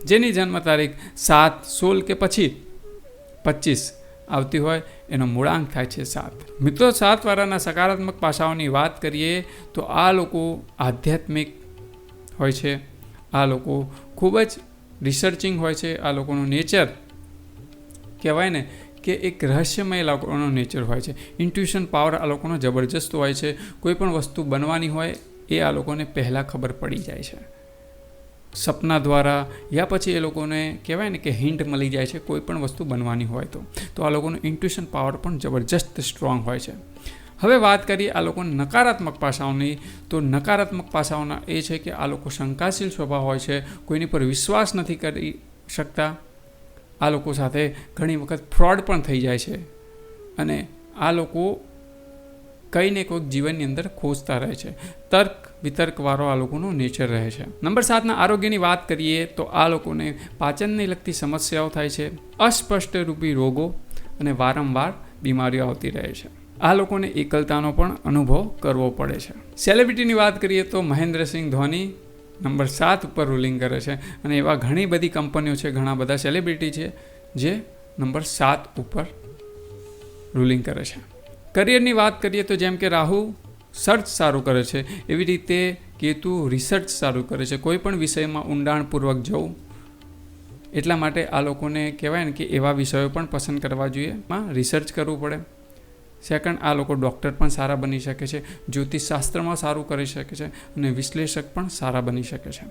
જેની જન્મ તારીખ 7, 16 કે પછી 25 આવતી હોય એનો મૂળાંક થાય છે 7. મિત્રો 7 વાળાના સકારાત્મક પાસાઓની વાત કરીએ તો આ લોકો આધ્યાત્મિક હોય છે, આ લોકો ખૂબ જ રિસર્ચિંગ હોય છે, આ લોકોનું નેચર કહેવાય ને કે એક રહસ્યમય લોકોનો નેચર હોય છે. ઇન્ટ્યુશન પાવર આ લોકોનો જબરજસ્ત હોય છે. કોઈ પણ વસ્તુ બનવાની હોય એ આ લોકોને પહેલાં ખબર પડી જાય છે, સપના દ્વારા યા પછી એ લોકોને કહેવાય ને કે હિન્ટ મળી જાય છે કોઈ પણ વસ્તુ બનવાની હોય તો આ લોકોનું ઇન્ટ્યુશન પાવર પણ જબરજસ્ત સ્ટ્રોંગ હોય છે. હવે વાત કરીએ આ લોકોના નકારાત્મક પાસાઓની, તો નકારાત્મક પાસાઓના એ છે કે આ લોકો શંકાશીલ સ્વભાવ હોય છે, કોઈની પર વિશ્વાસ નથી કરી શકતા, આ લોકો સાથે ઘણી વખત ફ્રોડ પણ થઈ જાય છે અને આ લોકો કંઈ ને કોઈક જીવનની અંદર ખોજતા રહે છે. તર્ક વિતર્કવાળો આ લોકોનું નેચર રહે છે. નંબર 7ના આરોગ્યની વાત કરીએ તો આ લોકોને પાચનને લગતી સમસ્યાઓ થાય છે, અસ્પષ્ટ રૂપી રોગો અને વારંવાર બીમારીઓ આવતી રહે છે. આ લોકોને એકલતાનો પણ અનુભવ કરવો પડે છે. સેલિબ્રિટીની વાત કરીએ તો મહેન્દ્રસિંહ ધોની નંબર 7 ઉપર રૂલિંગ કરે છે અને એવા ઘણી બધી કંપનીઓ છે, ઘણા બધા સેલિબ્રિટી છે જે નંબર 7 ઉપર રૂલિંગ કરે છે. કરિયરની વાત કરીએ તો જેમ કે રાહુ સર્ચ સારું કરે છે, એવી રીતે કેતુ રિસર્ચ સારું કરે છે, કોઈ પણ વિષયમાં ઊંડાણપૂર્વક જવું. એટલા માટે આ લોકોને કહેવાય ને કે એવા વિષયો પણ પસંદ કરવા જોઈએ, એમાં રિસર્ચ કરવું પડે. સેકન્ડ, આ લોકો ડૉક્ટર પણ સારા બની શકે છે, જ્યોતિષશાસ્ત્રમાં સારું કરી શકે છે અને વિશ્લેષક પણ સારા બની શકે છે.